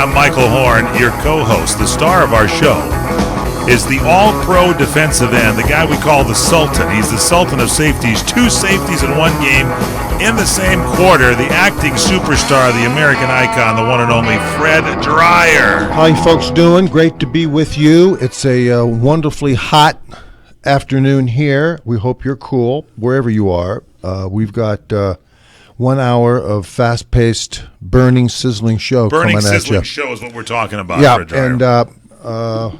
I'm Michael Horn, your co-host. The star of our show is the all-pro defensive end, the guy we call the Sultan. He's the Sultan of safeties. 2 safeties in one game in the same quarter. The acting superstar, the American icon, the one and only Fred Dryer. How you folks doing? Great to be with you. It's a wonderfully hot afternoon here. We hope you're cool wherever you are. We've got 1 hour of fast-paced, burning, sizzling show coming at you. Burning, sizzling show is what we're talking about. Yeah, Fred Dryer. and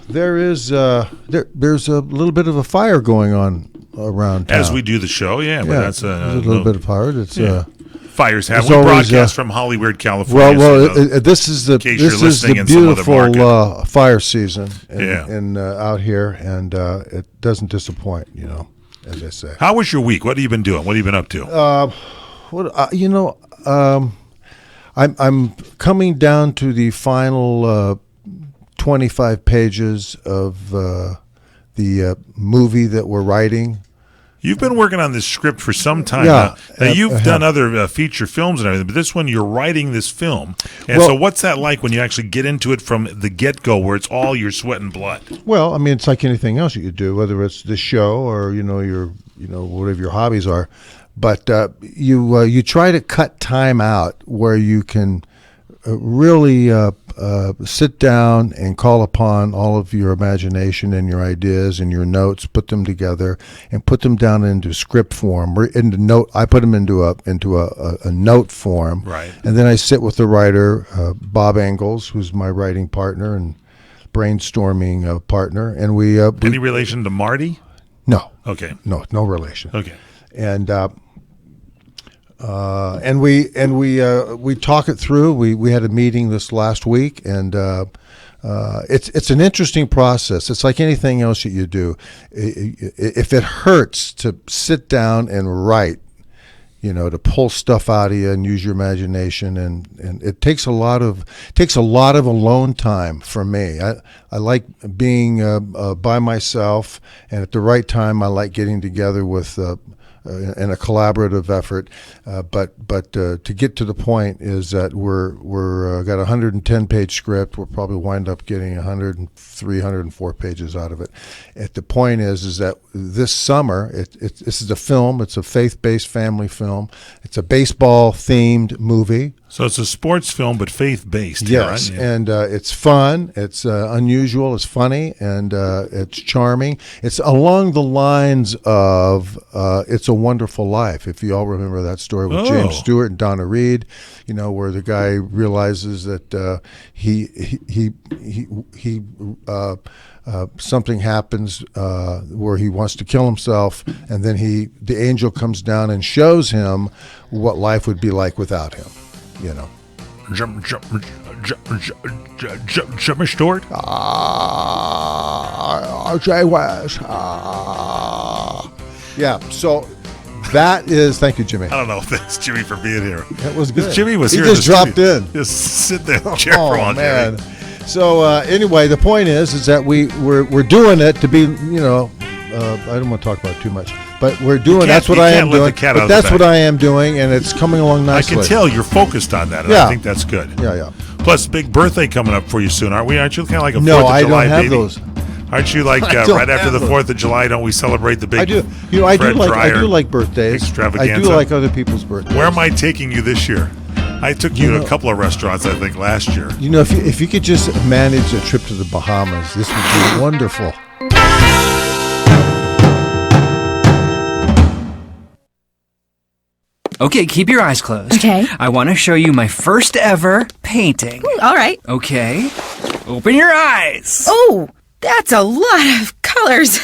there's a little bit of a fire going on around town. As we do the show, but that's there's a little bit of fire. It's fires have. it's We always, broadcast from Hollywood, California. This is the beautiful fire season in out here, and it doesn't disappoint, as I say. How was your week? What have you been doing? What have you been up to? I'm coming down to the final 25 pages of the movie that we're writing. You've been working on this script for some time now. Now you've done other feature films and everything, but this one, you're writing this film. And so what's that like when you actually get into it from the get-go, where it's all your sweat and blood? Well, I mean, it's like anything else you do, whether it's the show or, your whatever your hobbies are. But you try to cut time out where you can really sit down and call upon all of your imagination and your ideas and your notes, put them together and put them down into script form. I put them into a note form, right? And then I sit with the writer, Bob Engels, who's my writing partner and brainstorming partner, and we. Any relation to Marty? No. Okay. No relation. Okay. And we talk it through. We had a meeting this last week, and it's an interesting process. It's like anything else that you do. If it hurts to sit down and write, to pull stuff out of you and use your imagination, and it takes a lot of alone time for me. I like being by myself, and at the right time, I like getting together with. In a collaborative effort, but to get to the point is that we're got a 110-page script. We'll probably wind up getting 103, 104 pages out of it. The point is that this summer, this is a film. It's a faith-based family film. It's a baseball-themed movie. So it's a sports film, but faith-based. Yes, right? And it's fun. It's unusual. It's funny, and it's charming. It's along the lines of It's a Wonderful Life. If you all remember that story with James Stewart and Donna Reed, where the guy realizes that something happens where he wants to kill himself, and then the angel comes down and shows him what life would be like without him. Jimmy Stewart? Jay West. Yeah, so that is, thank you, Jimmy. I don't know if that's Jimmy for being here. That was good. Jimmy was he here. He just dropped in. Just sit there and cheer for on man. So anyway, the point is that we're doing it to be, I don't want to talk about it too much. But we're doing. That's what I am doing. But that's what I am doing, and it's coming along nicely. I can tell you're focused on that, and I think that's good. Yeah. Plus, big birthday coming up for you soon, aren't we? Aren't you kind of like a 4th of No, July I don't have baby? those. Aren't you like right after the 4th of July? Don't we celebrate the big? I do. I do like birthdays. Extravaganza. I do like other people's birthdays. Where am I taking you this year? I took you to a couple of restaurants, I think, last year. If you could just manage a trip to the Bahamas, this would be wonderful. Okay, keep your eyes closed. Okay. I want to show you my first ever painting. Ooh, all right. Okay. Open your eyes. Oh, that's a lot of colors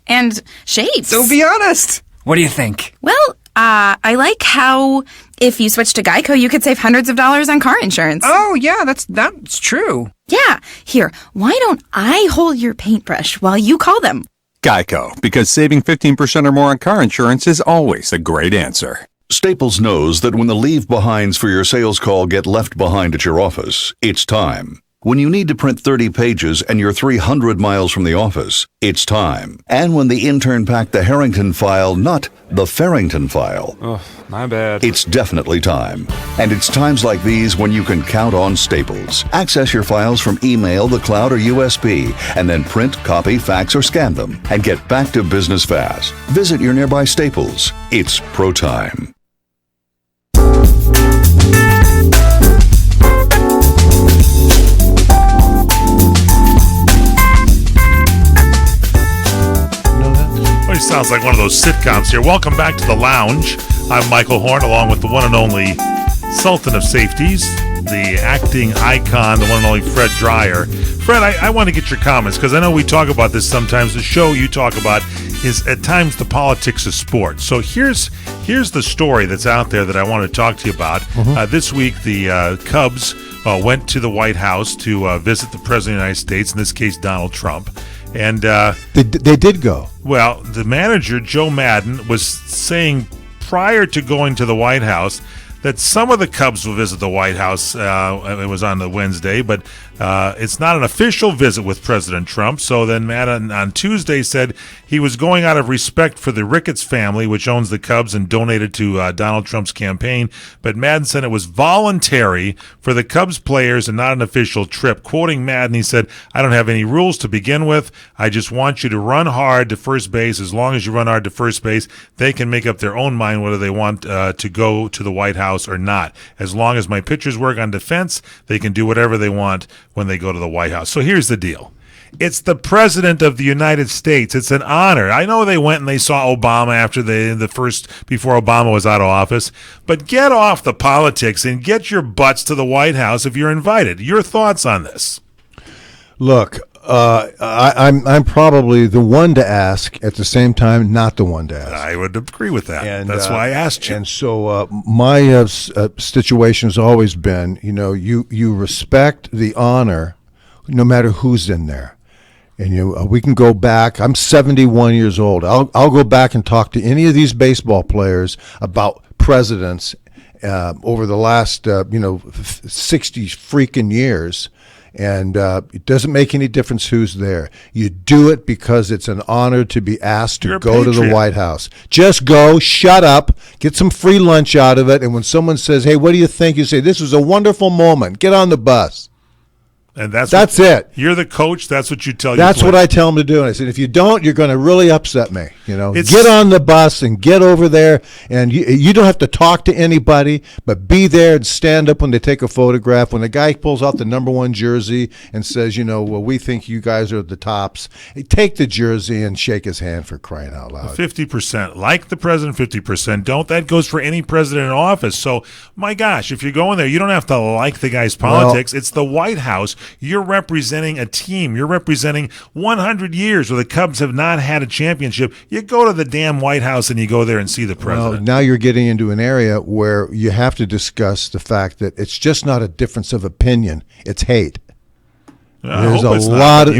and shapes. So be honest. What do you think? Well, I like how if you switch to Geico, you could save hundreds of dollars on car insurance. Oh, yeah, that's true. Yeah. Here, why don't I hold your paintbrush while you call them? Geico, because saving 15% or more on car insurance is always a great answer. Staples knows that when the leave-behinds for your sales call get left behind at your office, it's time. When you need to print 30 pages and you're 300 miles from the office, it's time. And when the intern packed the Harrington file, not the Farrington file. Oh, my bad. It's definitely time. And it's times like these when you can count on Staples. Access your files from email, the cloud, or USB, and then print, copy, fax, or scan them, and get back to business fast. Visit your nearby Staples. It's pro time. It sounds like one of those sitcoms here. Welcome back to the lounge. I'm Michael Horn, along with the one and only Sultan of Safeties, the acting icon, the one and only Fred Dreyer. Fred, I want to get your comments, because I know we talk about this sometimes. The show you talk about is at times the politics of sports. So here's the story that's out there that I want to talk to you about. This week, the Cubs went to the White House to visit the President of the United States, in this case, Donald Trump. And They did go. well, the manager, Joe Madden, was saying prior to going to the White House that some of the Cubs will visit the White House. It was on the Wednesday, but it's not an official visit with President Trump. So then Madden on Tuesday said he was going out of respect for the Ricketts family, which owns the Cubs and donated to Donald Trump's campaign. But Madden said it was voluntary for the Cubs players and not an official trip. Quoting Madden, he said, "I don't have any rules to begin with. I just want you to run hard to first base. As long as you run hard to first base, they can make up their own mind whether they want to go to the White House or not. As long as my pitchers work on defense, they can do whatever they want when they go to the White House." So here's the deal. It's the President of the United States. It's an honor. I know they went and they saw Obama after before Obama was out of office, but get off the politics and get your butts to the White House if you're invited. Your thoughts on this? Look, I'm probably the one to ask, at the same time, not the one to ask. I would agree with that. And that's why I asked you. And so my situation has always been, you respect the honor, no matter who's in there. And we can go back. I'm 71 years old. I'll go back and talk to any of these baseball players about presidents over the last 60 freaking years. And it doesn't make any difference who's there. You do it because it's an honor to be asked to go to the White House. Just go, shut up, get some free lunch out of it. And when someone says, "Hey, what do you think?" you say, "This was a wonderful moment. Get on the bus." And that's it. You're the coach. That's what you tell your That's players. what I tell them to do. And I said, if you don't, you're going to really upset me. It's- Get on the bus and get over there. And you don't have to talk to anybody, but be there and stand up when they take a photograph. When the guy pulls out the #1 jersey and says, well, we think you guys are the tops, take the jersey and shake his hand, for crying out loud. 50%. Like the president, 50% don't. That goes for any president in office. So, my gosh, if you're going there, you don't have to like the guy's politics. It's the White House. You're representing a team. You're representing 100 years where the Cubs have not had a championship. You go to the damn White House and you go there and see the president. Well, now you're getting into an area where you have to discuss the fact that it's just not a difference of opinion. It's hate. There's a lot of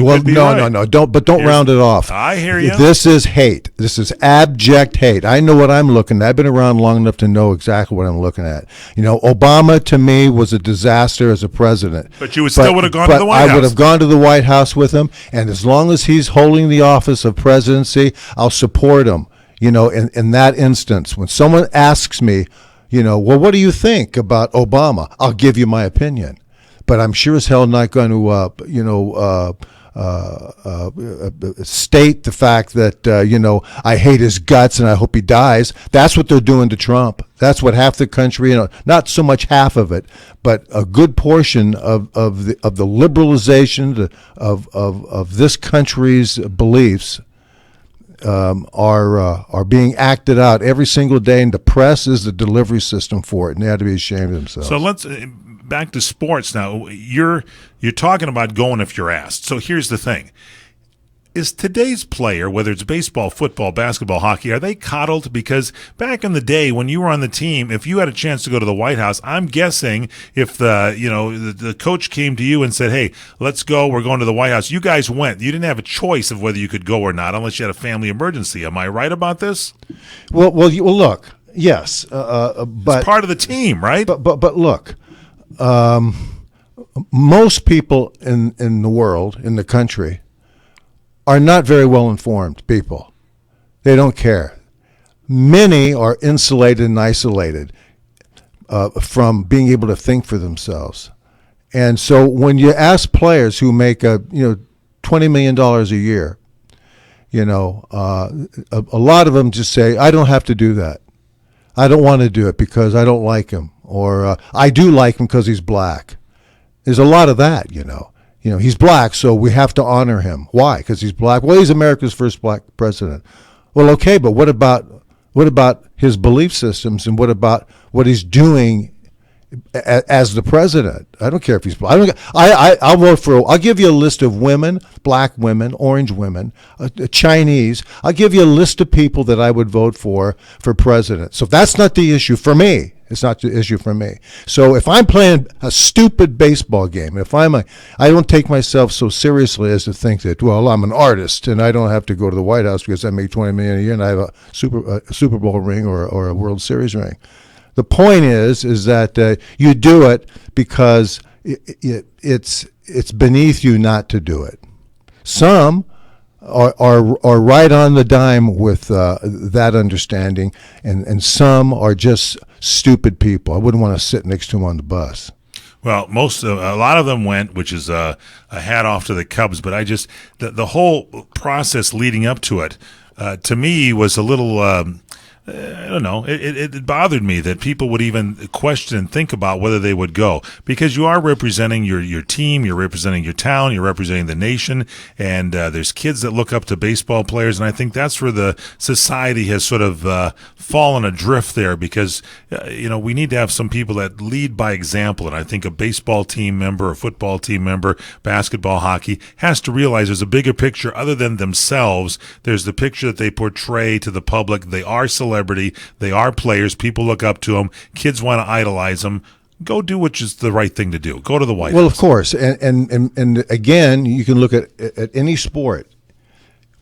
don't round it off. I hear you. This is hate. This is abject hate. I know what I'm looking at. I've been around long enough to know exactly what I'm looking at. Obama to me was a disaster as a president. But you still would have gone to the White House. I would have gone to the White House with him, and as long as he's holding the office of presidency, I'll support him. In that instance, when someone asks me, well, what do you think about Obama? I'll give you my opinion. But I'm sure as hell not going to, state the fact that, I hate his guts and I hope he dies. That's what they're doing to Trump. That's what half the country, not so much half of it, but a good portion of the liberalization of this country's beliefs are being acted out every single day, and the press is the delivery system for it, and they have to be ashamed of themselves. So let's back to sports now. You're talking about going if you're asked. So here's the thing. Is today's player, whether it's baseball, football, basketball, hockey, are they coddled? Because back in the day when you were on the team, if you had a chance to go to the White House, I'm guessing if the coach came to you and said, "Hey, let's go, we're going to the White House," you guys went. You didn't have a choice of whether you could go or not unless you had a family emergency. Am I right about this? Well, look, yes, but it's part of the team, right? But look, most people in the world, in the country, are not very well informed people. They don't care. Many are insulated and isolated from being able to think for themselves. And so when you ask players who make $20 million a year, a lot of them just say, I don't have to do that. I don't want to do it because I don't like him, or I do like him because he's black. There's a lot of that, he's black, so we have to honor him. Why? Because he's black. Well, he's America's first black president. Well, okay, but what about his belief systems, and what about what he's doing as the president? I don't care if he's black. I'll vote for. I'll give you a list of women, black women, orange women, Chinese. I'll give you a list of people that I would vote for president. So that's not the issue for me. It's not the issue for me. So if I'm playing a stupid baseball game, I don't take myself so seriously as to think that, well, I'm an artist and I don't have to go to the White House because I make $20 million a year and I have a Super Bowl ring or a World Series ring. The point is that you do it because it's beneath you not to do it. Some are right on the dime with that understanding, and some are just stupid people. I wouldn't want to sit next to them on the bus. Well, a lot of them went, which is a hat off to the Cubs. But the whole process leading up to it, to me, was a little. I don't know. It bothered me that people would even question and think about whether they would go, because you are representing your team, you're representing your town, you're representing the nation, and there's kids that look up to baseball players, and I think that's where the society has sort of fallen adrift there, because we need to have some people that lead by example, and I think a baseball team member, a football team member, basketball, hockey, has to realize there's a bigger picture other than themselves. There's the picture that they portray to the public. They are celebrities. They are players. People look up to them. Kids want to idolize them. Go do which is the right thing to do. Go to the White House. Well, of course. And again, you can look at any sport.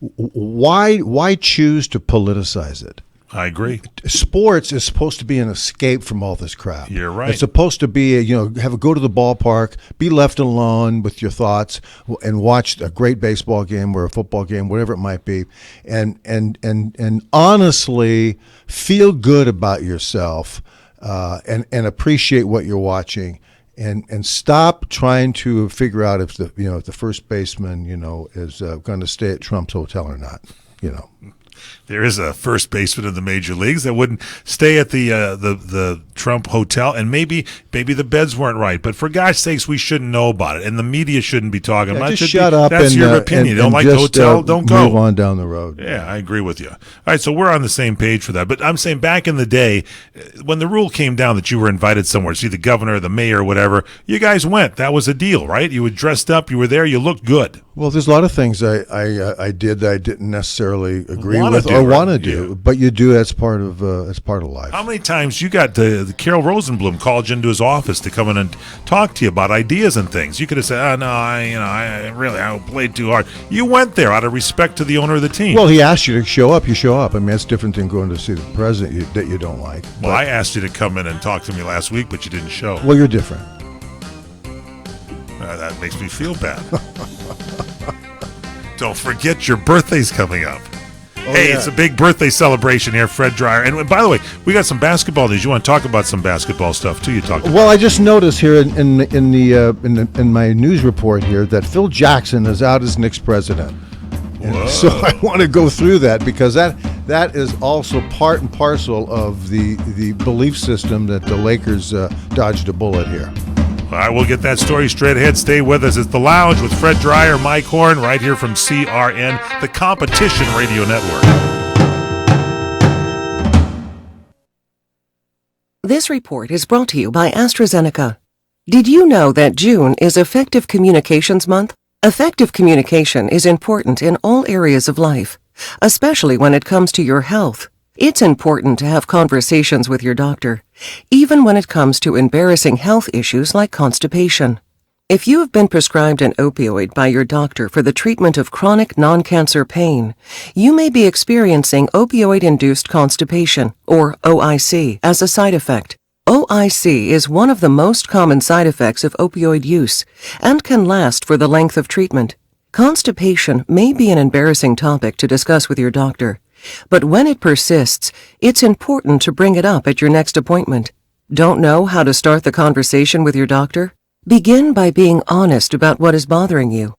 Why choose to politicize it? I agree. Sports is supposed to be an escape from all this crap. You're right. It's supposed to be, go to the ballpark, be left alone with your thoughts, and watch a great baseball game or a football game, whatever it might be, and honestly feel good about yourself, and appreciate what you're watching, and stop trying to figure out if the first baseman is going to stay at Trump's hotel or not. There is a first baseman in the major leagues that wouldn't stay at the Trump hotel, and maybe the beds weren't right. But for God's sakes, we shouldn't know about it, and the media shouldn't be talking about it. Just shut up. That's your opinion. You don't like the hotel? Don't go. Move on down the road. Yeah, I agree with you. All right, so we're on the same page for that. But I'm saying back in the day, when the rule came down that you were invited somewhere, see the governor, the mayor, whatever, you guys went. That was a deal, right? You were dressed up. You were there. You looked good. Well, there's a lot of things I did that I didn't necessarily agree with or want to do, but you do as part of life. How many times you got the Carol Rosenblum called you into his office to come in and talk to you about ideas and things? You could have said, "Oh no, I played too hard." You went there out of respect to the owner of the team. Well, he asked you to show up. You show up. I mean, that's different than going to see the president that you don't like. Well, I asked you to come in and talk to me last week, but you didn't show. Well, you're different. That makes me feel bad. Don't forget your birthday's coming up. It's a big birthday celebration here, Fred Dryer. And by the way, we got some basketball news. You want to talk about some basketball stuff too? You talked about. Well, I just noticed here in my news report here that Phil Jackson is out as Knicks president. And so I want to go through that because that is also part and parcel of the belief system that the Lakers dodged a bullet here. All right, we'll get that story straight ahead. Stay with us. It's The Lounge with Fred Dryer, Mike Horn, right here from CRN, the Competition Radio Network. This report is brought to you by AstraZeneca. Did you know that June is Effective Communications Month? Effective communication is important in all areas of life, especially when it comes to your health. It's important to have conversations with your doctor, even when it comes to embarrassing health issues like constipation. If you have been prescribed an opioid by your doctor for the treatment of chronic non-cancer pain, you may be experiencing opioid-induced constipation, or OIC, as a side effect. OIC is one of the most common side effects of opioid use and can last for the length of treatment. Constipation may be an embarrassing topic to discuss with your doctor, but when it persists, it's important to bring it up at your next appointment. Don't know how to start the conversation with your doctor? Begin by being honest about what is bothering you.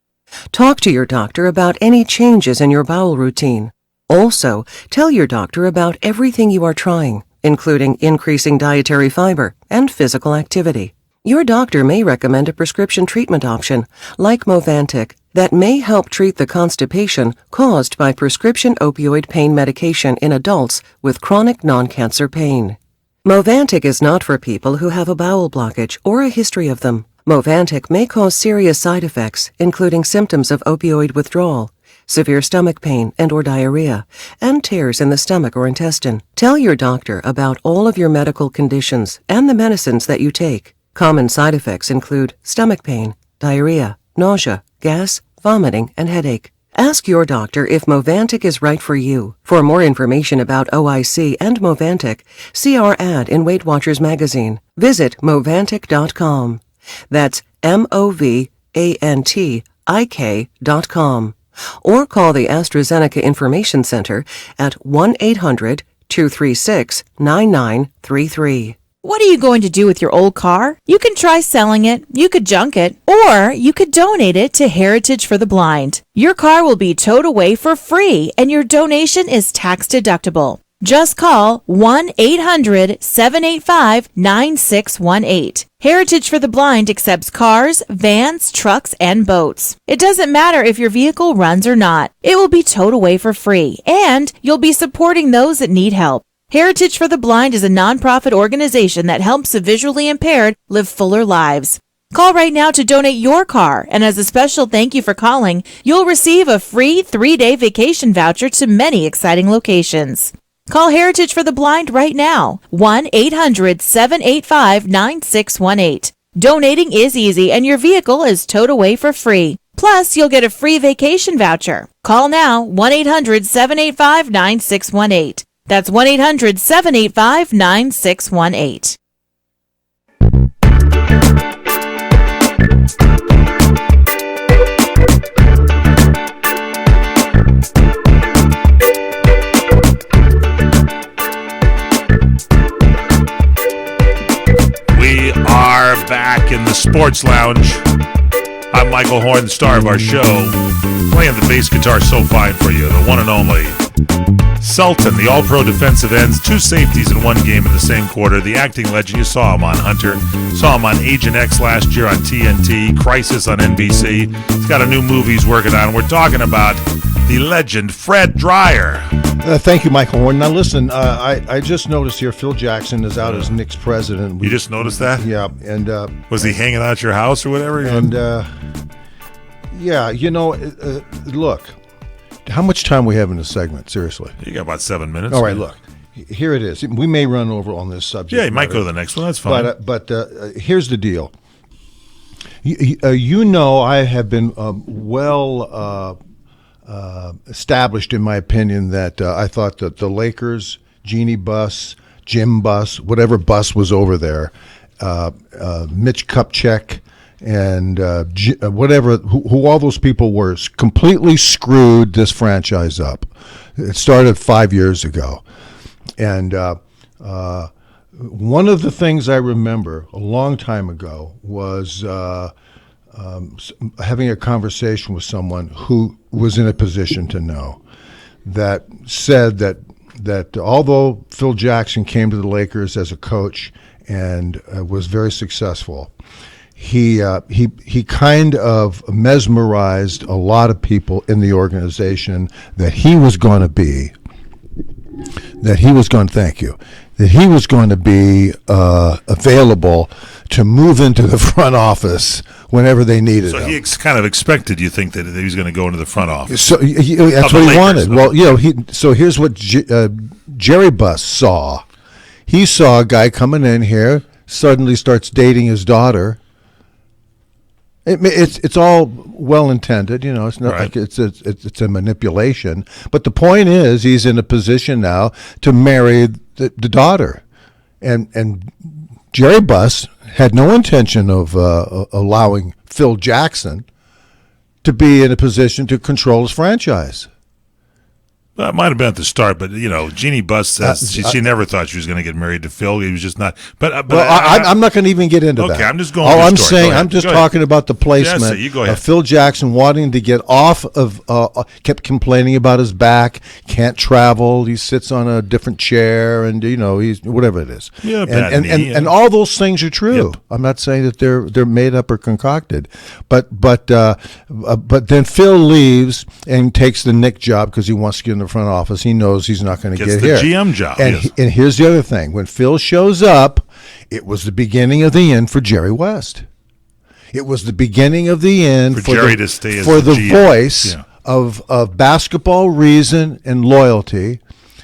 Talk to your doctor about any changes in your bowel routine. Also, tell your doctor about everything you are trying, including increasing dietary fiber and physical activity. Your doctor may recommend a prescription treatment option, like Movantik, that may help treat the constipation caused by prescription opioid pain medication in adults with chronic non-cancer pain. Movantik is not for people who have a bowel blockage or a history of them. Movantik may cause serious side effects, including symptoms of opioid withdrawal, severe stomach pain and/or diarrhea, and tears in the stomach or intestine. Tell your doctor about all of your medical conditions and the medicines that you take. Common side effects include stomach pain, diarrhea, nausea, gas, vomiting, and headache. Ask your doctor if Movantik is right for you. For more information about OIC and Movantik, see our ad in Weight Watchers magazine. Visit Movantik.com. That's MOVANTIK.com. Or call the AstraZeneca Information Center at 1-800-236-9933. What are you going to do with your old car? You can try selling it, you could junk it, or you could donate it to Heritage for the Blind. Your car will be towed away for free, and your donation is tax deductible. Just call 1-800-785-9618. Heritage for the Blind accepts cars, vans, trucks, and boats. It doesn't matter if your vehicle runs or not. It will be towed away for free, and you'll be supporting those that need help. Heritage for the Blind is a nonprofit organization that helps the visually impaired live fuller lives. Call right now to donate your car, and as a special thank you for calling, you'll receive a free 3-day vacation voucher to many exciting locations. Call Heritage for the Blind right now, 1-800-785-9618. Donating is easy, and your vehicle is towed away for free. Plus, you'll get a free vacation voucher. Call now, 1-800-785-9618. That's 1-800-785-9618. We are back in the Sports Lounge. I'm Michael Horn, the star of our show, playing the bass guitar so fine for you, the one and only Sultan, the all-pro defensive ends, 2 safeties in 1 game in the same quarter. The acting legend, you saw him on Hunter, saw him on Agent X last year on TNT, Crisis on NBC. He's got a new movie he's working on. We're talking about the legend, Fred Dryer. Thank you, Michael Horn. Now, listen, I just noticed here Phil Jackson is out as Knicks president. You just noticed that? Yeah. And was he hanging out at your house or whatever? And, yeah, you know, look, how much time we have in this segment, seriously? You got about 7 minutes. All right, look, here it is. We may run over on this subject. Yeah, you might go to the next one. That's fine. But here's the deal. You know, I have been established in my opinion that I thought that the Lakers, Jeannie Buss, Jim Buss, whatever Buss was over there, Mitch Kupchak, and whatever, who all those people were, completely screwed this franchise up. It started 5 years ago. And one of the things I remember a long time ago was having a conversation with someone who was in a position to know, that said that although Phil Jackson came to the Lakers as a coach and was very successful, he kind of mesmerized a lot of people in the organization that he was going to be available to move into the front office whenever they needed him. So he kind of expected, you think, that he was going to go into the front office. So that's what he wanted. Well, you know, so here's what Jerry Buss saw. He saw a guy coming in here, suddenly starts dating his daughter. It's all well intended, you know. It's not right. like it's a manipulation. But the point is, he's in a position now to marry the daughter, and Jerry Buss had no intention of allowing Phil Jackson to be in a position to control his franchise. Well, it might have been at the start, but Jeannie Buss says she never thought she was going to get married to Phil. He was just not. But I'm not going to even get into that. Okay, I'm just going. All I'm story. saying, I'm just talking about the placement You go ahead. of Phil Jackson wanting to get off of. Kept complaining about his back, can't travel. He sits on a different chair, and he's whatever it is. Yeah, and all those things are true. Yep. I'm not saying that they're made up or concocted, but then Phil leaves and takes the Nick job because he wants to get in the front office. He knows he's not going to get here. Gets the GM job. And here's the other thing. When Phil shows up, it was the beginning of the end for Jerry West. It was the beginning of the end for Jerry to stay as for the GM. voice of basketball reason and loyalty,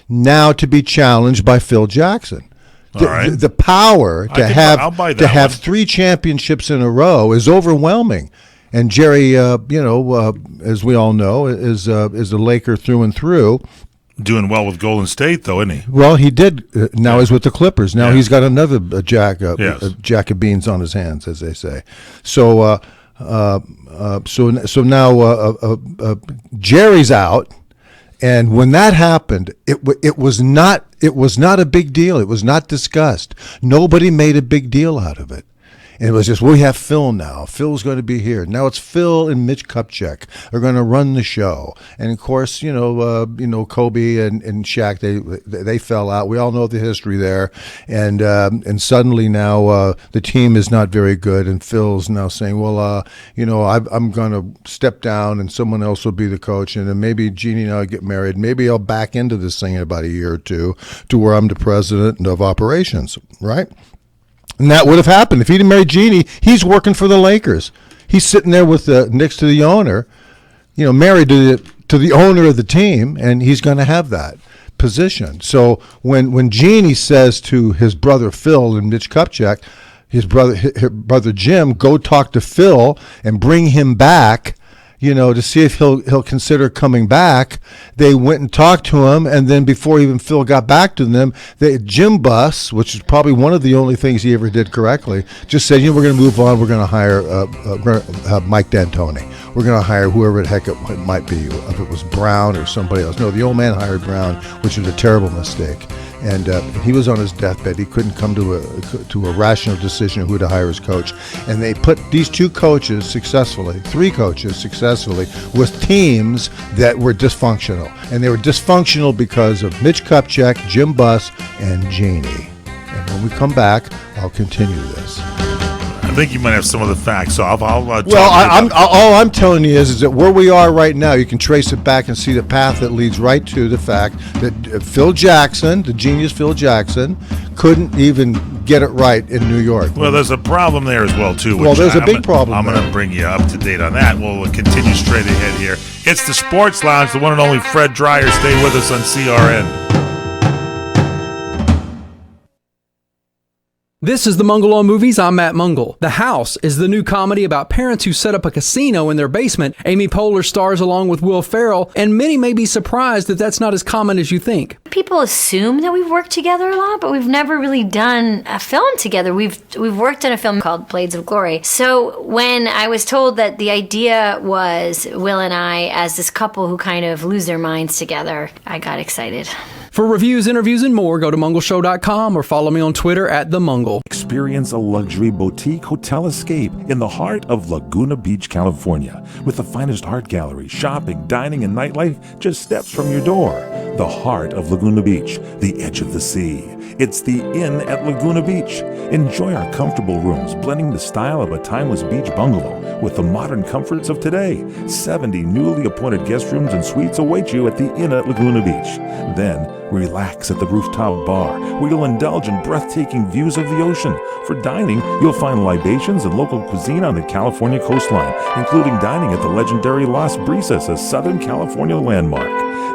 now to be challenged by Phil Jackson. The power to have 3 championships in a row is overwhelming. And Jerry, as we all know, is a Laker through and through. Doing well with Golden State, though, isn't he? Well, he did. Now he's with the Clippers. Now he's got another jack of beans on his hands, as they say. So, so now Jerry's out, and when that happened, it was not a big deal. It was not discussed. Nobody made a big deal out of it. And it was just, we have Phil now. Phil's going to be here. Now it's Phil and Mitch Kupchak are going to run the show. And of course, Kobe and Shaq, they fell out. We all know the history there. And suddenly now the team is not very good. And Phil's now saying, well, I'm going to step down and someone else will be the coach. And then maybe Jeannie and I get married. Maybe I'll back into this thing in about a year or two to where I'm the president of operations, right? And that would have happened. If he'd married Jeannie, he's working for the Lakers. He's sitting there with next to the owner, married to the owner of the team, and he's going to have that position. So when Jeannie says to his brother Phil and Mitch Kupchak, his brother Jim, go talk to Phil and bring him back, to see if he'll consider coming back. They went and talked to him, and then before even Phil got back to them, Jim Buss, which is probably one of the only things he ever did correctly, just said, we're going to move on. We're going to hire Mike D'Antoni. We're going to hire whoever the heck it might be, if it was Brown or somebody else. No, the old man hired Brown, which was a terrible mistake. And he was on his deathbed. He couldn't come to a rational decision of who to hire as coach. And they put these 3 coaches successfully, with teams that were dysfunctional. And they were dysfunctional because of Mitch Kupchak, Jim Buss, and Jeannie. And when we come back, I'll continue this. I think you might have some of the facts. So I'll all I'm telling you is that where we are right now, you can trace it back and see the path that leads right to the fact that Phil Jackson, the genius Phil Jackson, couldn't even get it right in New York. Well, there's a problem there as well, too. Well, there's a big problem. I'm going to bring you up to date on that. We'll continue straight ahead here. It's the Sports Lounge, the one and only Fred Dreyer. Stay with us on CRN. This is the Mungle on Movies. I'm Matt Mungle. The House is the new comedy about parents who set up a casino in their basement. Amy Poehler stars along with Will Ferrell, and many may be surprised that that's not as common as you think. People assume that we've worked together a lot, but we've never really done a film together. We've worked in a film called Blades of Glory. So when I was told that the idea was Will and I as this couple who kind of lose their minds together, I got excited. For reviews, interviews, and more, go to mungleshow.com or follow me on Twitter @TheMungle. Experience a luxury boutique hotel escape in the heart of Laguna Beach, California, with the finest art gallery, shopping, dining, and nightlife just steps from your door. The heart of Laguna Beach, the edge of the sea. It's the Inn at Laguna Beach. Enjoy our comfortable rooms, blending the style of a timeless beach bungalow with the modern comforts of today. 70 newly appointed guest rooms and suites await you at the Inn at Laguna Beach. Then, relax at the rooftop bar, where you'll indulge in breathtaking views of the ocean. For dining, you'll find libations and local cuisine on the California coastline, including dining at the legendary Las Brisas, a Southern California landmark.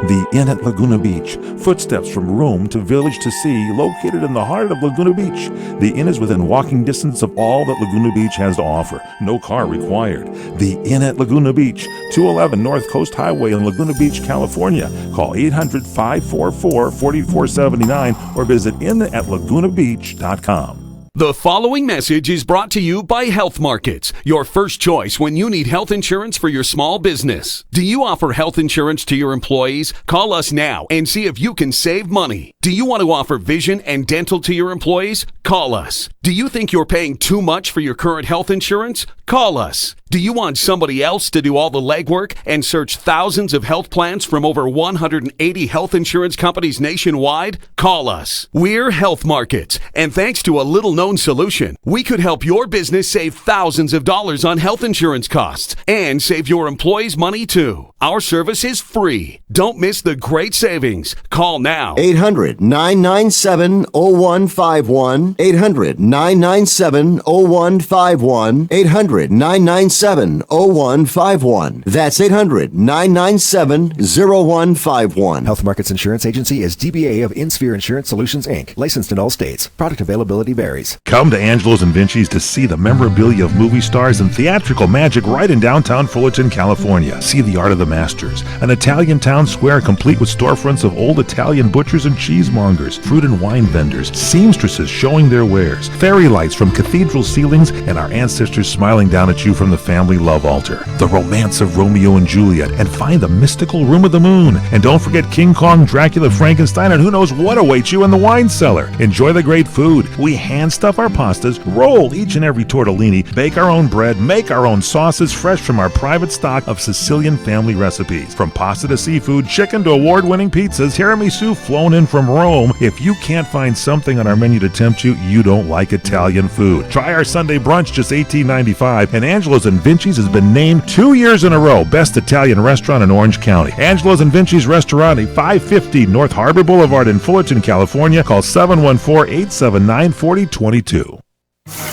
The Inn at Laguna Beach, footsteps from room to village to sea, located in the heart of Laguna Beach. The Inn is within walking distance of all that Laguna Beach has to offer. No car required. The Inn at Laguna Beach, 211 North Coast Highway in Laguna Beach, California. Call 800-544-4479 or visit inatlagunabeach.com. The following message is brought to you by Health Markets, your first choice when you need health insurance for your small business. Do you offer health insurance to your employees? Call us now and see if you can save money. Do you want to offer vision and dental to your employees? Call us. Do you think you're paying too much for your current health insurance? Call us. Do you want somebody else to do all the legwork and search thousands of health plans from over 180 health insurance companies nationwide? Call us. We're Health Markets, and thanks to a little-known solution, we could help your business save thousands of dollars on health insurance costs and save your employees money too. Our service is free. Don't miss the great savings. Call now. 800-997-0151. 800-997-0151. 800-997-0151. That's 800-997-0151. Health Markets Insurance Agency is DBA of InSphere Insurance Solutions, Inc., licensed in all states. Product availability varies. Come to Angelo's and Vinci's to see the memorabilia of movie stars and theatrical magic right in downtown Fullerton, California. See the art of the masters, an Italian town square complete with storefronts of old Italian butchers and cheesemongers, fruit and wine vendors, seamstresses showing their wares, fairy lights from cathedral ceilings, and our ancestors smiling down at you from the family love altar. The romance of Romeo and Juliet, and find the mystical room of the moon. And don't forget King Kong, Dracula, Frankenstein, and who knows what awaits you in the wine cellar. Enjoy the great food. We hand stuff our pastas, roll each and every tortellini, bake our own bread, make our own sauces fresh from our private stock of Sicilian family recipes. From pasta to seafood, chicken to award-winning pizzas, tiramisu flown in from Rome. If you can't find something on our menu to tempt you, you don't like Italian food. Try our Sunday brunch, just $18.95, and Angelo's and Vinci's has been named 2 years in a row Best Italian Restaurant in Orange County. Angelo's and Vinci's Restaurant, 550 North Harbor Boulevard in Fullerton, California. Call 714-879-4022.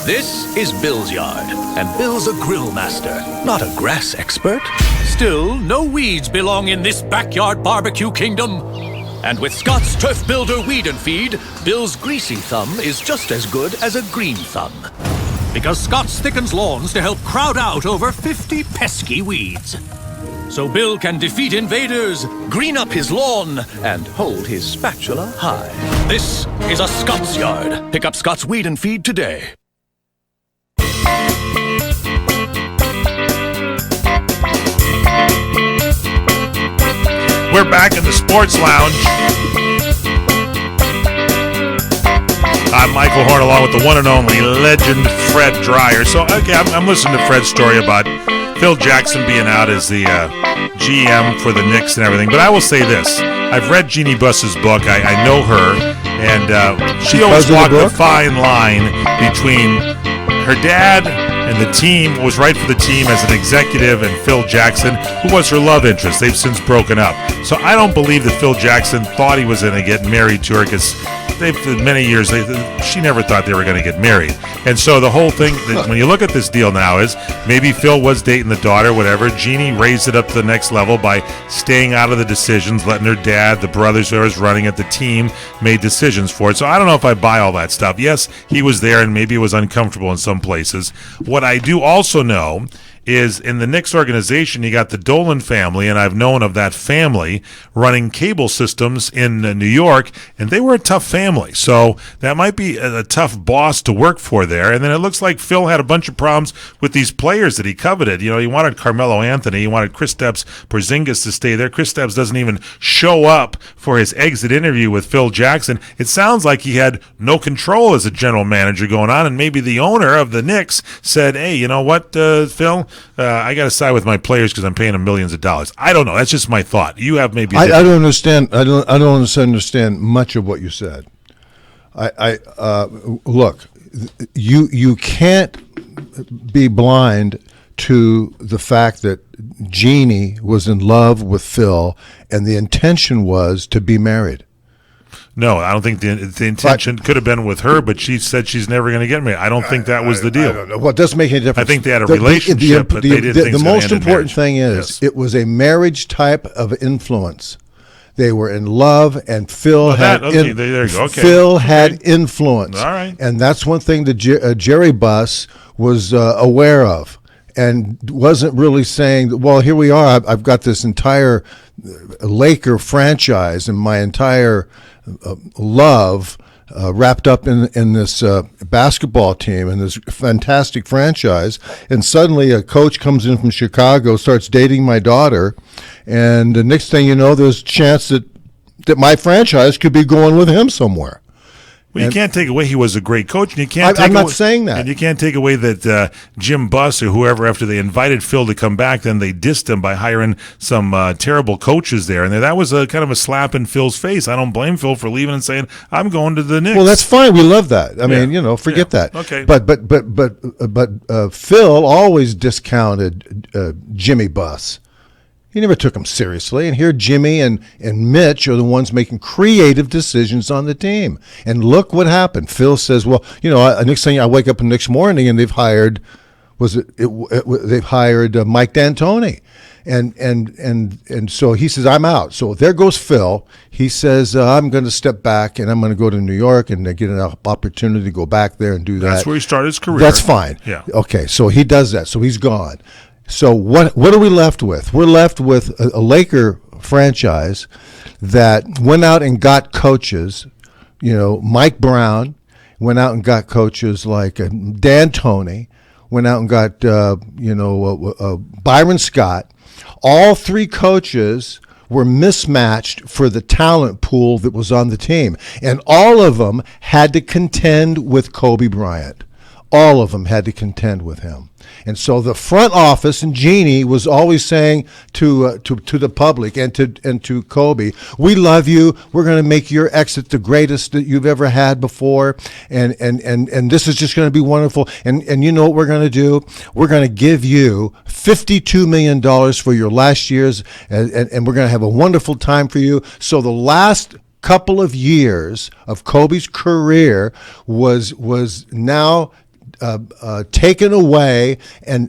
This is Bill's yard, and Bill's a grill master, not a grass expert. Still, no weeds belong in this backyard barbecue kingdom. And with Scott's Turf Builder Weed and Feed, Bill's greasy thumb is just as good as a green thumb. Because Scott's thickens lawns to help crowd out over 50 pesky weeds. So Bill can defeat invaders, green up his lawn, and hold his spatula high. This is a Scott's yard. Pick up Scott's Weed and Feed today. We're back in the Sports Lounge. I'm Michael Horn, along with the one and only legend Fred Dreyer. So, okay, I'm listening to Fred's story about Phil Jackson being out as the GM for the Knicks and everything. But I will say this. I've read Jeannie Buss's book. I know her. And she always walked the fine line between her dad and the team, was right for the team as an executive, and Phil Jackson, who was her love interest. They've since broken up. So I don't believe that Phil Jackson thought he was going to get married to her, because for many years, she never thought they were going to get married. And so the whole thing, when you look at this deal now, is maybe Phil was dating the daughter, whatever. Jeannie raised it up to the next level by staying out of the decisions, letting her dad, the brothers who was running it, the team, made decisions for it. So I don't know if I buy all that stuff. Yes, he was there, and maybe it was uncomfortable in some places. What I do also know is in the Knicks organization, you got the Dolan family, and I've known of that family running cable systems in New York, and they were a tough family. So that might be a tough boss to work for there. And then it looks like Phil had a bunch of problems with these players that he coveted. You know, he wanted Carmelo Anthony, he wanted Kristaps Porzingis to stay there. Kristaps doesn't even show up for his exit interview with Phil Jackson. It sounds like he had no control as a general manager going on, and maybe the owner of the Knicks said, hey, you know what, Phil? I got to side with my players because I'm paying them millions of dollars. I don't know. That's just my thought. You have maybe. I don't understand. I don't understand much of what you said. Look. You can't be blind to the fact that Jeannie was in love with Phil, and the intention was to be married. No, I don't think the intention could have been with her, but she said she's never going to get married. I don't think that was the deal. I don't know. Well, it doesn't make any difference. I think they had a relationship, but they didn't think the most important thing is it was a marriage type of influence. They were in love, and Phil had there you go. Okay. Phil had influence. All right. And that's one thing that Jerry Buss was aware of, and wasn't really saying, well, here we are. I've got this entire Laker franchise and my entire love wrapped up in this basketball team and this fantastic franchise, and suddenly a coach comes in from Chicago, starts dating my daughter, and the next thing you know, there's a chance that my franchise could be going with him somewhere. Well, you can't take away he was a great coach, and you can't. I'm not saying that. And you can't take away that Jim Buss or whoever, after they invited Phil to come back, then they dissed him by hiring some terrible coaches there, and that was a kind of a slap in Phil's face. I don't blame Phil for leaving and saying, "I'm going to the Knicks." Well, that's fine. We love that. I mean, forget that. Okay. But Phil always discounted Jimmy Buss. He never took him seriously. And here Jimmy and Mitch are the ones making creative decisions on the team. And look what happened. Phil says, well, next thing I wake up the next morning and they've hired, they've hired Mike D'Antoni. And so he says, I'm out. So there goes Phil. He says, I'm going to step back and I'm going to go to New York and get an opportunity to go back there and do that. That's where he started his career. That's fine. Yeah. Okay, so he does that. So he's gone. So what are we left with? We're left with a Laker franchise that went out and got coaches. Mike Brown went out and got coaches like D'Antoni, went out and got Byron Scott. All three coaches were mismatched for the talent pool that was on the team, and all of them had to contend with Kobe Bryant. All of them had to contend with him. And so the front office and Jeannie was always saying to the public and to Kobe, we love you. We're going to make your exit the greatest that you've ever had before. And this is just going to be wonderful. And you know what we're going to do? We're going to give you $52 million for your last years. And we're going to have a wonderful time for you. So the last couple of years of Kobe's career was now taken away, and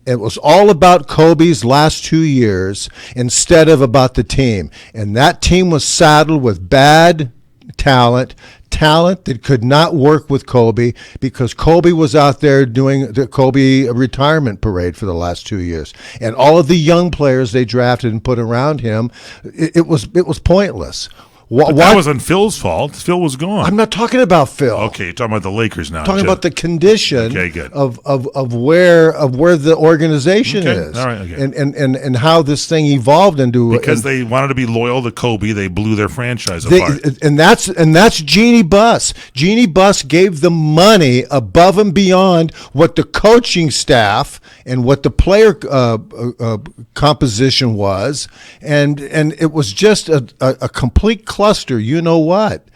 it was all about Kobe's last 2 years instead of about the team. And that team was saddled with bad talent that could not work with Kobe because Kobe was out there doing the Kobe retirement parade for the last 2 years. And all of the young players they drafted and put around him, it was pointless. That wasn't Phil's fault. Phil was gone. I'm not talking about Phil. Okay, you're talking about the Lakers now. I'm talking about the condition good. of where the organization is. All right, okay. And how this thing evolved into because they wanted to be loyal to Kobe, they blew their franchise apart. And that's Jeannie Buss. Jeannie Buss gave them money above and beyond what the coaching staff and what the player composition was, and it was just a complete cluster, you know what?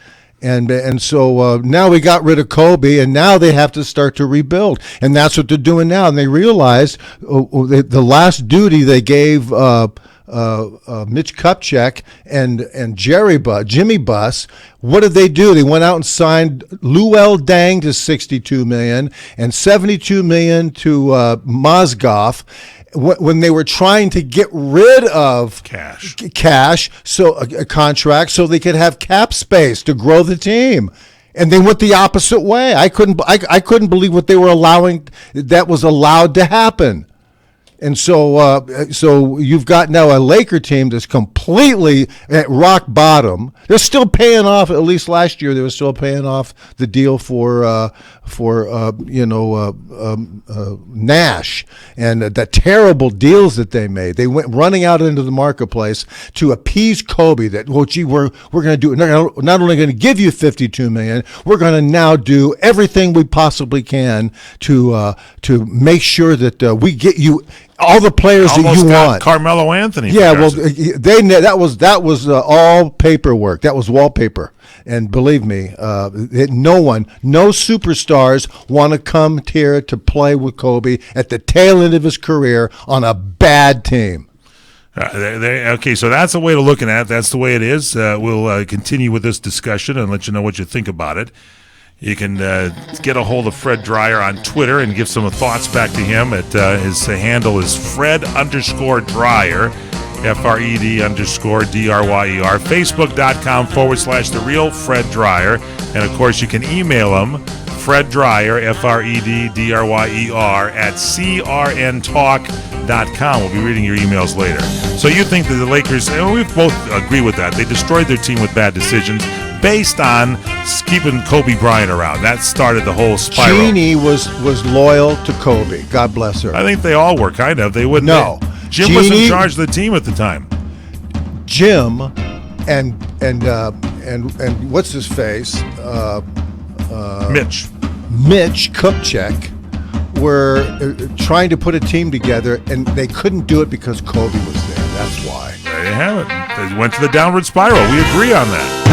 And so now we got rid of Kobe, and now they have to start to rebuild, and that's what they're doing now. And they realized the last duty they gave Mitch Kupchak and Jimmy Buss. What did they do? They went out and signed Luol Deng to $62 million and $72 million to Mozgov. When they were trying to get rid of cash, so a contract, so they could have cap space to grow the team, and they went the opposite way. I couldn't believe what they were allowing that was allowed to happen. And so you've got now a Laker team that's completely at rock bottom. They're still paying off. At least last year, they were still paying off the deal for Nash and the terrible deals that they made. They went running out into the marketplace to appease Kobe. That we're going to do. Not only going to give you $52 million, we're going to now do everything we possibly can to make sure that we get you all the players that you want. Carmelo Anthony. Yeah, well, that was all paperwork. That was wallpaper. And believe me, no superstars want to come here to play with Kobe at the tail end of his career on a bad team. Okay, so that's a way to look at it. That's the way it is. We'll continue with this discussion and let you know what you think about it. You can get a hold of Fred Dryer on Twitter and give some thoughts back to him. His handle is Fred_Dryer, FRED_DRYER. Facebook.com/The Real Fred Dryer. And, of course, you can email him, Fred Dryer, FREDDRYER, at CRNtalk.com. We'll be reading your emails later. So you think that the Lakers, and we both agree with that, they destroyed their team with bad decisions. based on keeping Kobe Bryant around. That started the whole spiral. Jeannie was loyal to Kobe. God bless her. I think they all were, kind of. They wouldn't. No. Jim was in charge of the team at the time. Jim and what's his face? Mitch Kupchak were trying to put a team together, and they couldn't do it because Kobe was there. That's why. There you have it. They went to the downward spiral. We agree on that.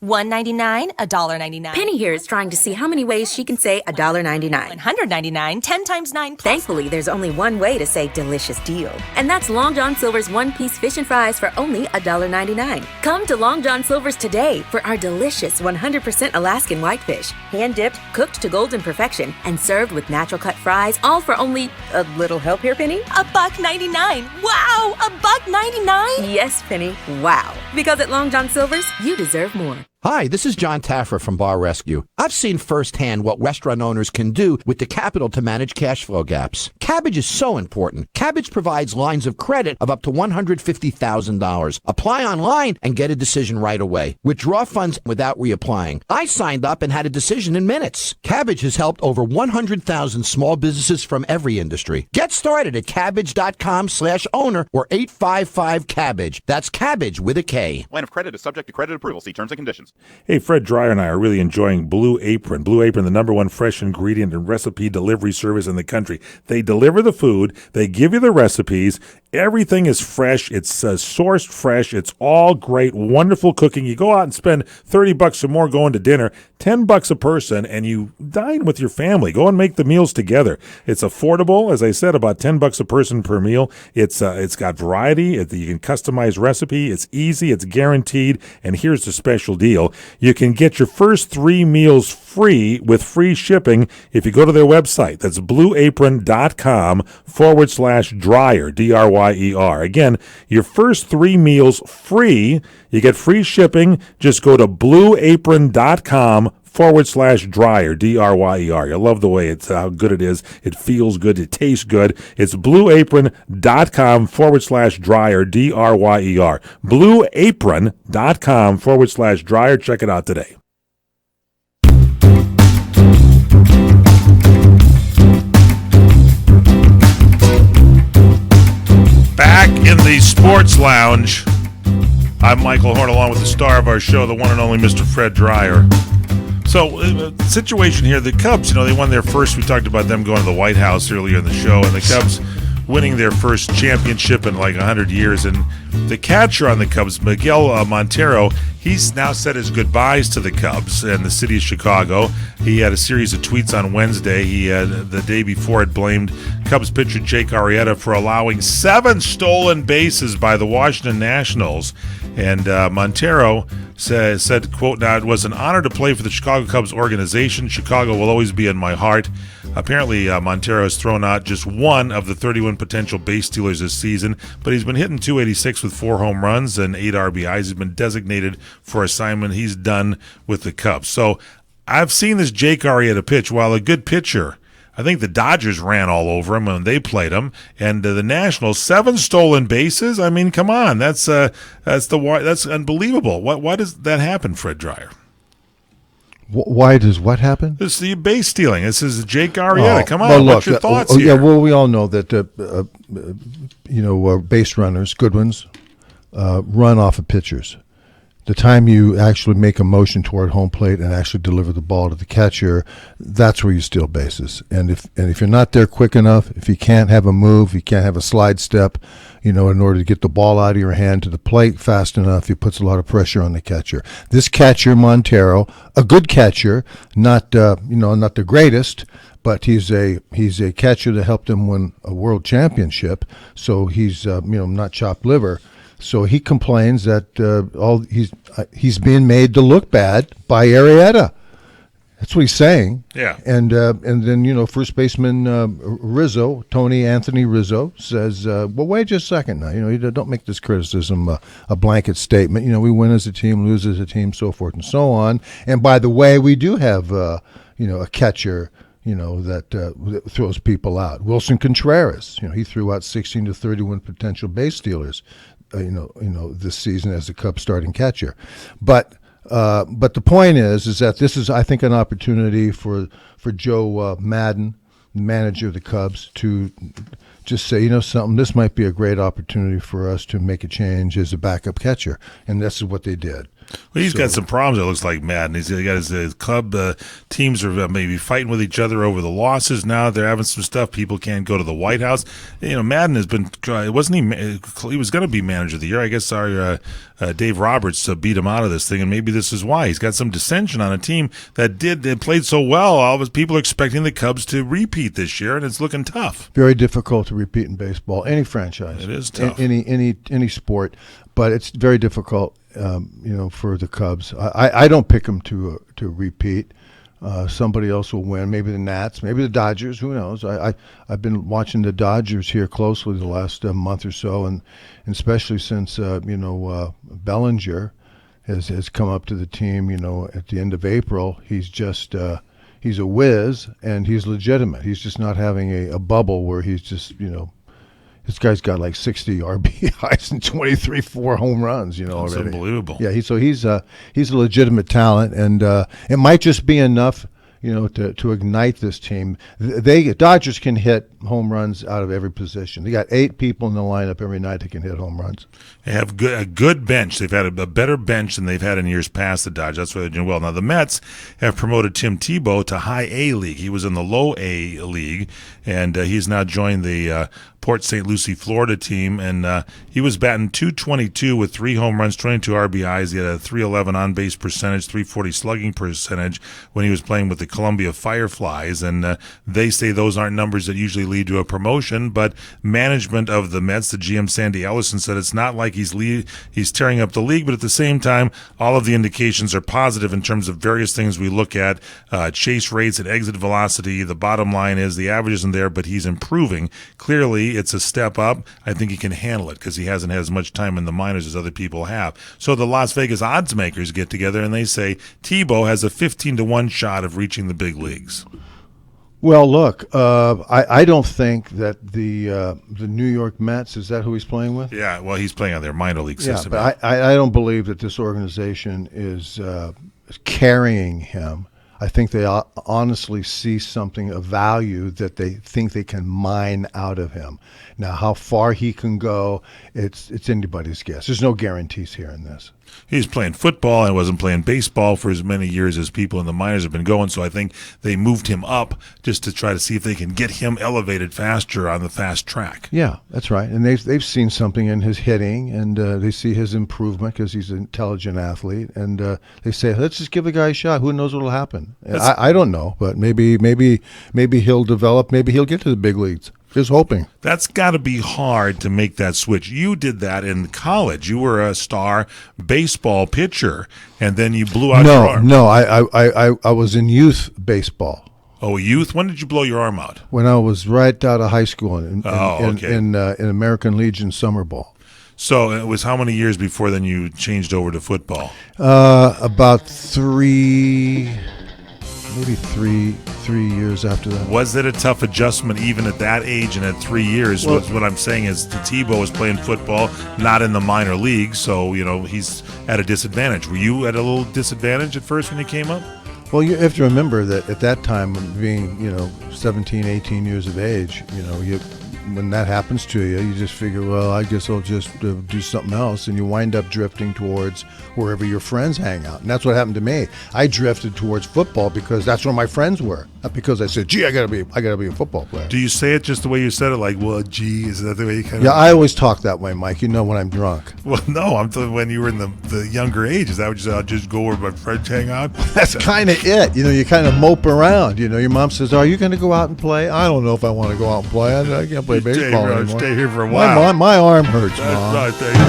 $1.99, $1.99. Penny here is trying to see how many ways she can say $1.99. $199, 10 times 9 plus. Thankfully, there's only one way to say delicious deal. And that's Long John Silver's one-piece fish and fries for only $1.99. Come to Long John Silver's today for our delicious 100% Alaskan whitefish. Hand-dipped, cooked to golden perfection, and served with natural-cut fries, all for only a little help here, Penny? $1.99. Wow, $1.99? Yes, Penny. Wow. Because at Long John Silver's, you deserve more. Hi, this is John Taffer from Bar Rescue. I've seen firsthand what restaurant owners can do with the capital to manage cash flow gaps. Kabbage is so important. Kabbage provides lines of credit of up to $150,000. Apply online and get a decision right away. Withdraw funds without reapplying. I signed up and had a decision in minutes. Kabbage has helped over 100,000 small businesses from every industry. Get started at Kabbage.com/owner or 855-KABBAGE. That's Kabbage with a K. Line of credit is subject to credit approval. See terms and conditions. Hey, Fred Dreyer and I are really enjoying Blue Apron. Blue Apron, the number one fresh ingredient and recipe delivery service in the country. They deliver the food. They give you the recipes. Everything is fresh. It's sourced fresh. It's all great, wonderful cooking. You go out and spend $30 or more going to dinner, $10 a person, and you dine with your family. Go and make the meals together. It's affordable, as I said, about $10 a person per meal. It's got variety. You can customize recipe. It's easy. It's guaranteed. And here's the special deal. You can get your first 3 meals free with free shipping if you go to their website. That's blueapron.com/dryer, DRYER. Again, your first 3 meals free. You get free shipping. Just go to blueapron.com/dryer, DRYER. You love the way it's how good it is. It feels good. It tastes good. It's blueapron.com/dryer, DRYER. Blueapron.com/dryer. Check it out today. Back in the Sports Lounge, I'm Michael Horn, along with the star of our show, the one and only Mr. Fred Dreyer. So, situation here, the Cubs, they won their first, we talked about them going to the White House earlier in the show, and the Cubs winning their first championship in like 100 years, and the catcher on the Cubs, Miguel Montero, he's now said his goodbyes to the Cubs and the city of Chicago. He had a series of tweets on Wednesday. He the day before had blamed Cubs pitcher Jake Arrieta for allowing 7 stolen bases by the Washington Nationals. And Montero said, quote, "Now it was an honor to play for the Chicago Cubs organization. Chicago will always be in my heart." Apparently, Montero has thrown out just one of the 31 potential base stealers this season, but he's been hitting .286 with 4 home runs and 8 RBIs. He's been designated for assignment. He's done with the Cubs. So I've seen this Jake Arrieta pitch. While a good pitcher, I think the Dodgers ran all over him when they played him, and the Nationals 7 stolen bases. I mean, come on, that's unbelievable. Why does that happen, Fred Dreyer? Why does what happen? This is the base stealing. This is Jake Arrieta. Come on, well, look, what's your thoughts here? Yeah, well, we all know that base runners, good ones, run off of pitchers. The time you actually make a motion toward home plate and actually deliver the ball to the catcher, that's where you steal bases. And if you're not there quick enough, if you can't have a move, you can't have a slide step, in order to get the ball out of your hand to the plate fast enough, it puts a lot of pressure on the catcher. This catcher, Montero, a good catcher, not the greatest, but he's a catcher that helped him win a world championship. So he's not chopped liver. So he complains that he's being made to look bad by Arrieta. That's what he's saying. Yeah. And then first baseman Tony Anthony Rizzo says, "Well, wait just a second now. Don't make this criticism a blanket statement. We win as a team, lose as a team, so forth and so on. And by the way, we do have a catcher." That throws people out. Wilson Contreras, he threw out 16 to 31 potential base stealers this season as the Cubs starting catcher. But the point is that this is, I think, an opportunity for Joe Madden, manager of the Cubs, to just say, something, this might be a great opportunity for us to make a change as a backup catcher. And this is what they did. Well, he's got some problems, it looks like, Madden. He's got his club teams are maybe fighting with each other over the losses now. They're having some stuff. People can't go to the White House. Madden has been – wasn't he was going to be manager of the year. I guess our Dave Roberts beat him out of this thing, and maybe this is why. He's got some dissension on a team that played so well. All of his people are expecting the Cubs to repeat this year, and it's looking tough. Very difficult to repeat in baseball. Any franchise. It is tough. Any sport. But it's very difficult, for the Cubs. I don't pick them to repeat. Somebody else will win. Maybe the Nats, maybe the Dodgers. Who knows? I've been watching the Dodgers here closely the last month or so, and especially since Bellinger has come up to the team. At the end of April, he's just he's a whiz and he's legitimate. He's just not having a bubble where he's just This guy's got like 60 RBIs and 4 home runs, That's already. unbelievable. Yeah, he's a legitimate talent, and it might just be enough, to ignite this team. Dodgers can hit home runs out of every position. They got 8 people in the lineup every night that can hit home runs. They have a good bench. They've had a better bench than they've had in years past, the Dodgers. That's why they're doing well. Now, the Mets have promoted Tim Tebow to High A League. He was in the Low A League, and he's now joined the Port St. Lucie, Florida team, and he was batting .222 with 3 home runs, 22 RBIs. He had a .311 on-base percentage, .340 slugging percentage when he was playing with the Columbia Fireflies, and they say those aren't numbers that usually lead to a promotion, but management of the Mets, the GM Sandy Ellison, said it's not like he's tearing up the league, but at the same time, all of the indications are positive in terms of various things we look at, chase rates and exit velocity. The bottom line is the average isn't there, but he's improving. Clearly, it's a step up. I think he can handle it because he hasn't had as much time in the minors as other people have. So the Las Vegas odds makers get together and they say Tebow has a 15-1 shot of reaching the big leagues. Well, look, I don't think that the New York Mets, is that who he's playing with? Yeah, well, he's playing on their minor league system. Yeah, but I don't believe that this organization is carrying him. I think they honestly see something of value that they think they can mine out of him. Now, how far he can go, it's anybody's guess. There's no guarantees here in this. He's playing football and wasn't playing baseball for as many years as people in the minors have been going, so I think they moved him up just to try to see if they can get him elevated faster on the fast track. Yeah, that's right. And they've seen something in his hitting, and they see his improvement because he's an intelligent athlete, and they say, let's just give the guy a shot. Who knows what will happen? I don't know, but maybe he'll develop. Maybe he'll get to the big leagues. Just hoping. That's got to be hard to make that switch. You did that in college. You were a star baseball pitcher, and then you blew out your arm. No, I was in youth baseball. Oh, youth? When did you blow your arm out? When I was right out of high school in American Legion summer ball. So it was how many years before then you changed over to football? About maybe three years after that. Was it a tough adjustment even at that age and at 3 years? Well, what I'm saying is Tebow was playing football, not in the minor league, so he's at a disadvantage. Were you at a little disadvantage at first when you came up? Well, you have to remember that at that time, being 17, 18 years of age, when that happens to you, you just figure, well, I guess I'll just do something else, and you wind up drifting towards wherever your friends hang out. And that's what happened to me. I drifted towards football because that's where my friends were, not because I said, gee, I gotta be a football player. Do you say it just the way you said it, like, well, gee, is that the way you kind of... Yeah, I always talk that way, Mike. When I'm drunk. Well, no, I'm talking when you were in the younger age. Is that what you said? I'll just go where my friends hang out? That's kind of it. You kind of mope around. Your mom says, are you going to go out and play? I don't know if I want to go out and play. I can't play baseball anymore. Stay here for a while. My arm hurts, Mom. Right, thank you.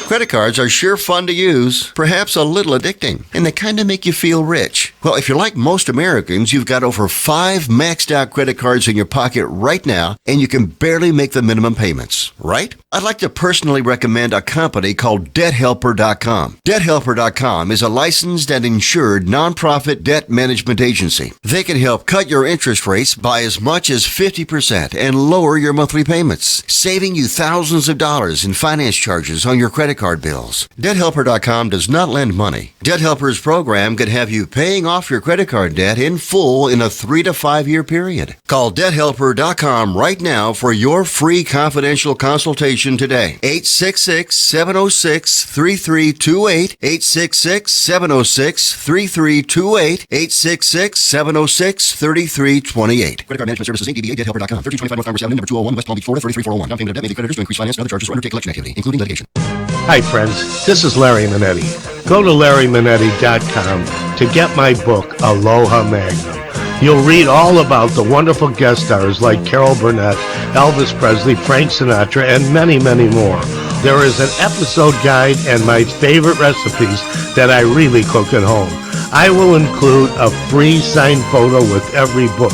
Credit cards are sure fun to use, perhaps a little addicting, and they kind of make you feel rich. Well, if you're like most Americans, you've got over 5 maxed out credit cards in your pocket right now, and you can barely make the minimum payments, right? I'd like to personally recommend a company called DebtHelper.com. DebtHelper.com is a licensed and insured nonprofit debt management agency. They can help cut your interest rates by as much as 50% and lower your monthly payments, saving you thousands of dollars in finance charges on your credit card bills. DebtHelper.com does not lend money. Debt Helper's program could have you paying off your credit card debt in full in a 3 to 5 year period. Call DebtHelper.com right now for your free confidential consultation today. 866-706-3328. 866-706-3328. 866-706-3328. Credit card management services, Inc. DBA, DebtHelper.com. 1325 North Farmers Avenue, number 201, West Palm Beach, Florida, 33401. Down payment of debt may be creditors to increase finance and other charges or undertake collection activity, including litigation. Hi, friends. This is Larry Manetti. Go to LarryManetti.com to get my book, Aloha Magnum. You'll read all about the wonderful guest stars like Carol Burnett, Elvis Presley, Frank Sinatra, and many, many more. There is an episode guide and my favorite recipes that I really cook at home. I will include a free signed photo with every book.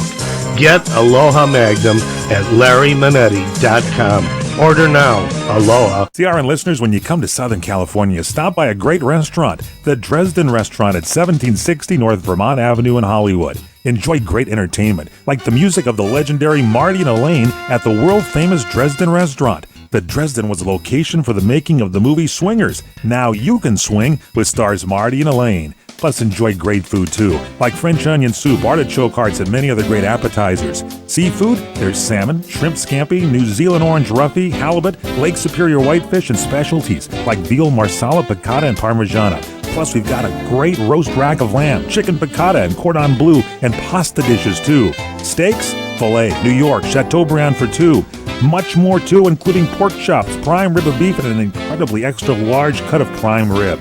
Get Aloha Magnum at LarryManetti.com. Order now. Aloha. CRN listeners, when you come to Southern California, stop by a great restaurant, the Dresden Restaurant at 1760 North Vermont Avenue in Hollywood. Enjoy great entertainment, like the music of the legendary Marty and Elaine at the world-famous Dresden Restaurant. The Dresden was a location for the making of the movie Swingers. Now you can swing with stars Marty and Elaine. Plus, enjoy great food, too, like French onion soup, artichoke hearts, and many other great appetizers. Seafood, there's salmon, shrimp scampi, New Zealand orange roughy, halibut, Lake Superior whitefish, and specialties like veal, marsala, piccata, and parmigiana. Plus, we've got a great roast rack of lamb, chicken piccata, and cordon bleu, and pasta dishes, too. Steaks, filet, New York, Chateaubriand for two. Much more, too, including pork chops, prime rib of beef, and an incredibly extra large cut of prime rib.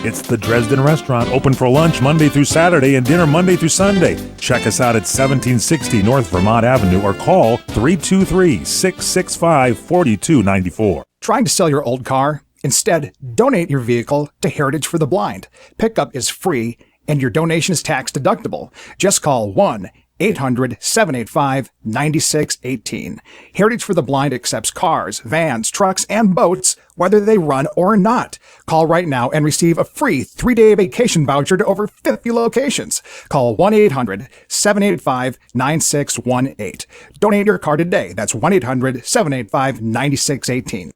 It's the Dresden Restaurant, open for lunch Monday through Saturday and dinner Monday through Sunday. Check us out at 1760 North Vermont Avenue or call 323-665-4294. Trying to sell your old car? Instead, donate your vehicle to Heritage for the Blind. Pickup is free and your donation is tax deductible. Just call 1-800-785-9618. Heritage for the Blind accepts cars, vans, trucks, and boats, whether they run or not. Call right now and receive a free 3-day vacation voucher to over 50 locations. Call 1-800-785-9618. Donate your car today. That's 1-800-785-9618.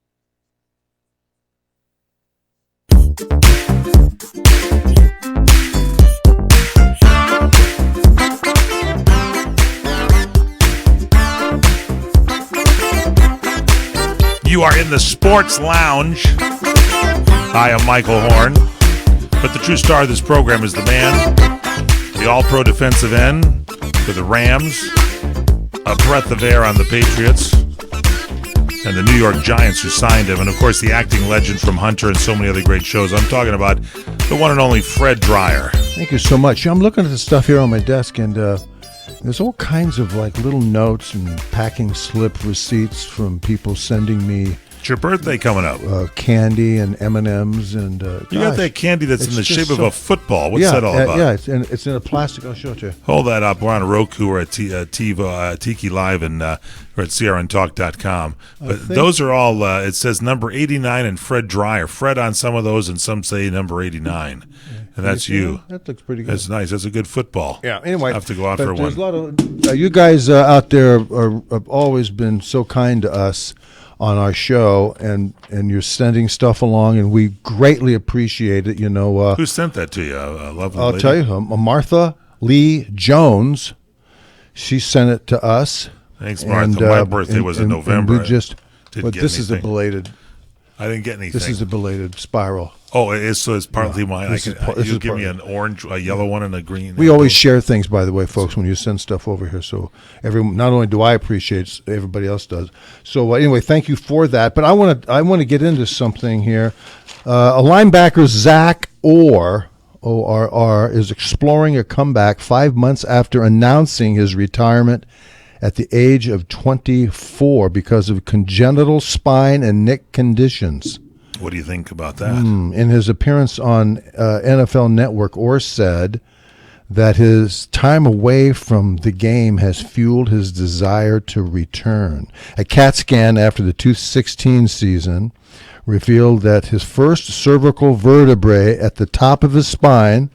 You are in the Sports Lounge. I am Michael Horn, but the true star of this program is the man, the all-pro defensive end for the Rams, a breath of air on the Patriots, and the New York Giants who signed him, and of course the acting legend from Hunter and so many other great shows. I'm talking about the one and only Fred Dryer. Thank you so much. I'm looking at the stuff here on my desk, and there's all kinds of like little notes and packing slip receipts from people sending me. It's your birthday coming up. Candy and M&Ms and you got that candy that's in the shape of a football. What's that all about? Yeah, it's in a plastic. I'll show it to you. Hold that up. We're on Roku or at TiVo, Tiki Live, and we're at CRNTalk.com. But those are all. It says number 89 and Fred Dryer. Fred on some of those, and some say number 89. And that's you. That looks pretty good. That's nice. That's a good football. Yeah. Anyway, I have to go out for there's one. A lot of you guys out there have always been so kind to us on our show, and you're sending stuff along, and we greatly appreciate it. You know, who sent that to you? Lovely I'll lady. tell you, Martha Lee Jones. She sent it to us. Thanks, Martha. My birthday was in November. And we just, but this is a belated. I didn't get anything. This is a belated spiral. Oh, it is. So it's partly mine. You give me an an orange, a yellow one, and a green. We always share things, by the way, folks, when you send stuff over here. So not only do I appreciate it, everybody else does. So anyway, thank you for that. But I want to get into something here. A linebacker, Zach Orr, ORR, is exploring a comeback 5 months after announcing his retirement at the age of 24 because of congenital spine and neck conditions. What do you think about that? In his appearance on NFL Network, Orr said that his time away from the game has fueled his desire to return. A CAT scan after the 2016 season revealed that his first cervical vertebrae at the top of his spine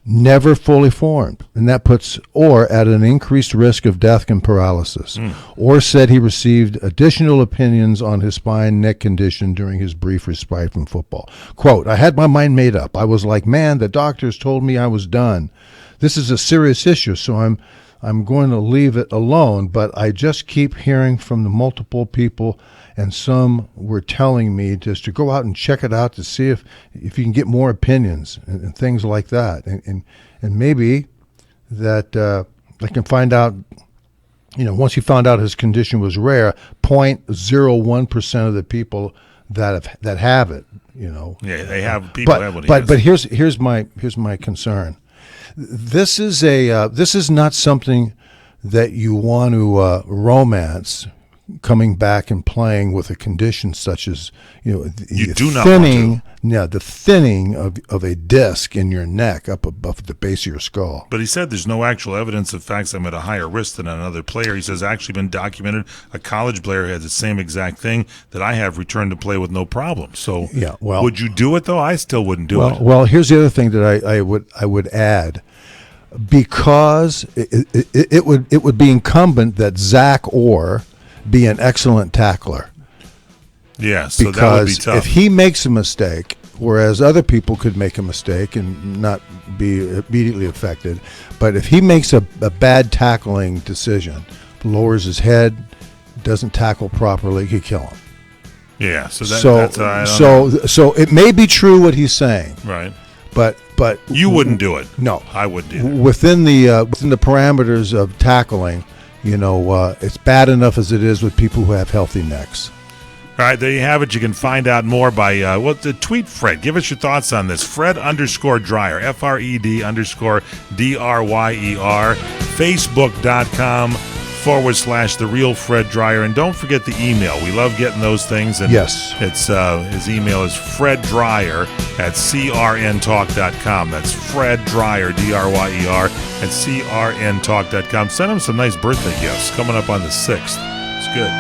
never fully formed, and that puts Orr at an increased risk of death and paralysis. Orr said he received additional opinions on his spine neck condition during his brief respite from football. Quote, I had my mind made up. I was like, man, the doctors told me I was done. This is a serious issue, so I'm going to leave it alone, but I just keep hearing from the multiple people, and some were telling me just to go out and check it out to see if you can get more opinions and things like that. And maybe that I can find out, once he found out his condition was rare, 0.01% of the people that have it, Yeah, they have people have what he has. But here's my concern. This is not something that you want to romance, coming back and playing with a condition such as you do not want to. The thinning of a disc in your neck up above the base of your skull. But he said there's no actual evidence of facts I'm at a higher risk than another player. He says actually been documented a college player had the same exact thing that I have returned to play with no problem. So would you do it though? I still wouldn't do it. Well, here's the other thing that I would add. Because it would be incumbent that Zach Orr be an excellent tackler. Yeah, so because that would be tough. If he makes a mistake, whereas other people could make a mistake and not be immediately affected, but if he makes a bad tackling decision, lowers his head, doesn't tackle properly, he could kill him. Yeah, so it may be true what he's saying, right? But you wouldn't do it. No, I wouldn't either. Within the parameters of tackling, it's bad enough as it is with people who have healthy necks. All right, there you have it. You can find out more by tweet Fred. Give us your thoughts on this. Fred_Dryer, FRED_DRYER, Facebook.com/The Real Fred Dryer. And don't forget the email. We love getting those things. And yes. It's his email is FredDryer@CRNTalk.com. That's FredDryer, DRYER, @CRNTalk.com. Send him some nice birthday gifts coming up on the 6th. It's good.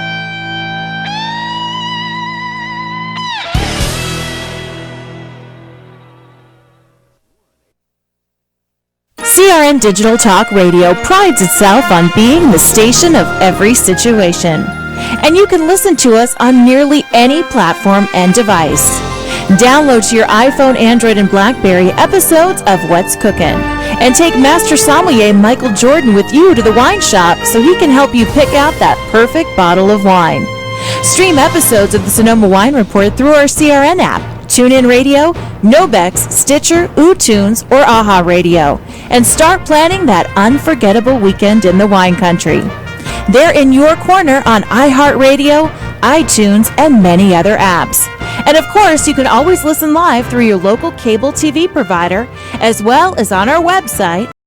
CRN Digital Talk Radio prides itself on being the station of every situation. And you can listen to us on nearly any platform and device. Download to your iPhone, Android, and BlackBerry episodes of What's Cookin'. And take Master Sommelier Michael Jordan with you to the wine shop so he can help you pick out that perfect bottle of wine. Stream episodes of the Sonoma Wine Report through our CRN app, TuneIn Radio, Nobex, Stitcher, UTunes, or AHA Radio, and start planning that unforgettable weekend in the wine country. They're in your corner on iHeartRadio, iTunes, and many other apps. And of course, you can always listen live through your local cable TV provider, as well as on our website,